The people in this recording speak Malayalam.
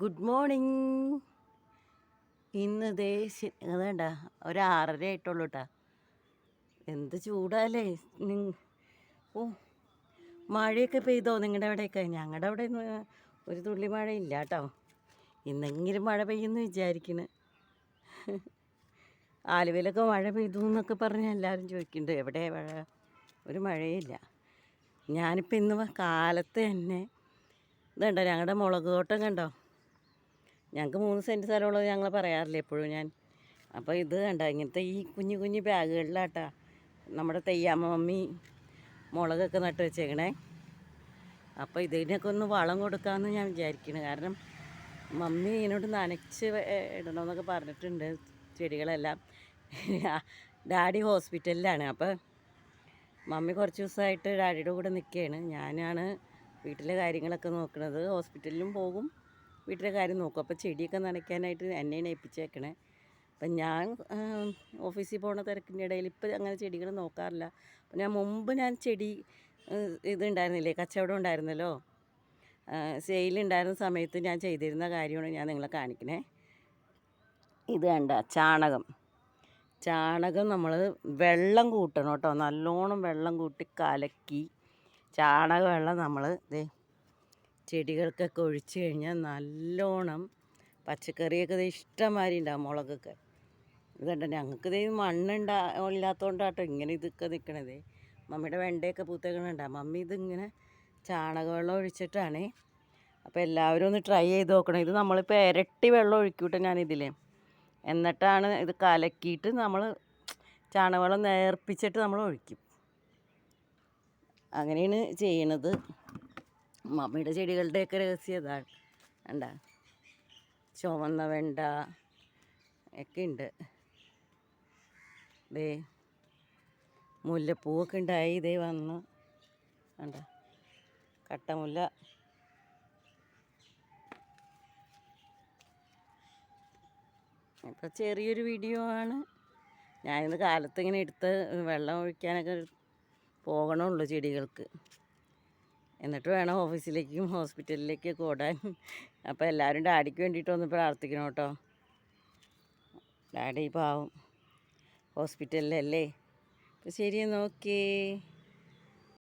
Good morning. ഇന്ന് ദേ അതേണ്ട ഒരു 6:30 ആയിട്ടുള്ളൂ കേട്ടോ. എന്ത് ചൂടാല്ലേ. ഓ, മഴയൊക്കെ പെയ്തോ നിങ്ങളുടെ അവിടെയൊക്കെ? ഞങ്ങളുടെ അവിടെ ഒരു തുള്ളി മഴയില്ല കേട്ടോ. ഇന്നെങ്കിലും മഴ പെയ്യുമെന്ന് വിചാരിക്കുന്നു. ആലുവയിലൊക്കെ മഴ പെയ്തു എന്നൊക്കെ പറഞ്ഞ് എല്ലാവരും ചോദിക്കുന്നുണ്ട്. എവിടെ മഴ? ഒരു മഴയില്ല. ഞാനിപ്പോൾ ഇന്ന് കാലത്ത് തന്നെ ഇതുണ്ടോ ഞങ്ങളുടെ മുളക് തോട്ടം കണ്ടോ. ഞങ്ങൾക്ക് 3 സെൻറ്റ് സ്ഥലമുള്ളത് ഞങ്ങൾ പറയാറില്ല എപ്പോഴും ഞാൻ. അപ്പോൾ ഇത് കണ്ട ഇങ്ങനത്തെ ഈ കുഞ്ഞു കുഞ്ഞു ബാഗുകളിലാട്ടാ നമ്മുടെ തെയ്യാമ്മ മമ്മി മുളകൊക്കെ നട്ട് വെച്ചേക്കണേ. അപ്പോൾ ഇതിനൊക്കെ ഒന്ന് വളം കൊടുക്കാമെന്ന് ഞാൻ വിചാരിക്കുന്നു. കാരണം മമ്മി ഇതിനോട് നനച്ച് ഇടണമെന്നൊക്കെ പറഞ്ഞിട്ടുണ്ട് ചെടികളെല്ലാം. ഡാഡി ഹോസ്പിറ്റലിലാണ്. അപ്പോൾ മമ്മി കുറച്ച് ദിവസമായിട്ട് ഡാഡിയുടെ കൂടെ നിൽക്കുകയാണ്. ഞാനാണ് വീട്ടിലെ കാര്യങ്ങളൊക്കെ നോക്കുന്നത്. ഹോസ്പിറ്റലിലും പോകും, വീട്ടിലെ കാര്യം നോക്കും. അപ്പോൾ ചെടിയൊക്കെ നനയ്ക്കാനായിട്ട് എന്നെയാണ് ഏൽപ്പിച്ചേക്കണേ. അപ്പം ഞാൻ ഓഫീസിൽ പോകുന്ന തിരക്കിൻ്റെ ഇടയിൽ ഇപ്പം അങ്ങനെ ചെടികൾ നോക്കാറില്ല. അപ്പം ഞാൻ ചെടി ഇതുണ്ടായിരുന്നില്ലേ, കച്ചവടം ഉണ്ടായിരുന്നല്ലോ, സെയിലുണ്ടായിരുന്ന സമയത്ത് ഞാൻ ചെയ്തിരുന്ന കാര്യമാണ് ഞാൻ നിങ്ങളെ കാണിക്കണേ. ഇത് കണ്ട ചാണകം നമ്മൾ വെള്ളം കൂട്ടണം കേട്ടോ. നല്ലോണം വെള്ളം കൂട്ടി കലക്കി ചാണക വെള്ളം നമ്മൾ ചെടികൾക്കൊക്കെ ഒഴിച്ച് കഴിഞ്ഞാൽ നല്ലോണം പച്ചക്കറിയൊക്കെ ഇഷ്ടംമാതിരി ഉണ്ടാകും. മുളകൊക്കെ ഇതുണ്ട്. ഞങ്ങൾക്ക് ഇല്ലാത്തതുകൊണ്ടാട്ടോ ഇങ്ങനെ ഇതൊക്കെ നിൽക്കണത്. മമ്മിയുടെ വെണ്ടയൊക്കെ പൂത്തേക്കണുണ്ടാകും. മമ്മി ഇതിങ്ങനെ ചാണകവെള്ളം ഒഴിച്ചിട്ടാണ്. അപ്പോൾ എല്ലാവരും ഒന്ന് ട്രൈ ചെയ്ത് നോക്കണം. ഇത് നമ്മളിപ്പോൾ ഇരട്ടി വെള്ളം ഒഴിക്കൂട്ടെ ഞാനിതിൽ. എന്നിട്ടാണ് ഇത് കലക്കിയിട്ട് നമ്മൾ ചാണകവെള്ളം നേർപ്പിച്ചിട്ട് നമ്മൾ ഒഴിക്കും. അങ്ങനെയാണ് ചെയ്യണത്. മമ്മിയുടെ ചെടികളുടെയൊക്കെ രഹസ്യം ഇതാണ്. കണ്ട ചുവന്ന വെണ്ട ഒക്കെ ഉണ്ട്. ദേ മുല്ലപ്പൂവൊക്കെ ഉണ്ടായി. ഇതേ വന്ന് കണ്ട കട്ടമുല്ല. ഇപ്പോൾ ചെറിയൊരു വീഡിയോ ആണ്. ഞാനിന്ന് കാലത്ത് ഇങ്ങനെ എടുത്ത് വെള്ളം ഒഴിക്കാനൊക്കെ പോകണമുള്ളൂ ചെടികൾക്ക്. എന്നിട്ട് വേണം ഓഫീസിലേക്കും ഹോസ്പിറ്റലിലേക്കൊക്കെ ഓടാൻ. അപ്പോൾ എല്ലാവരും ഡാഡിക്ക് വേണ്ടിയിട്ടൊന്ന് പ്രാർത്ഥിക്കണം കേട്ടോ. ഡാഡി പാവം ഹോസ്പിറ്റലിലല്ലേ. അപ്പോൾ ശരി, നോക്കേ.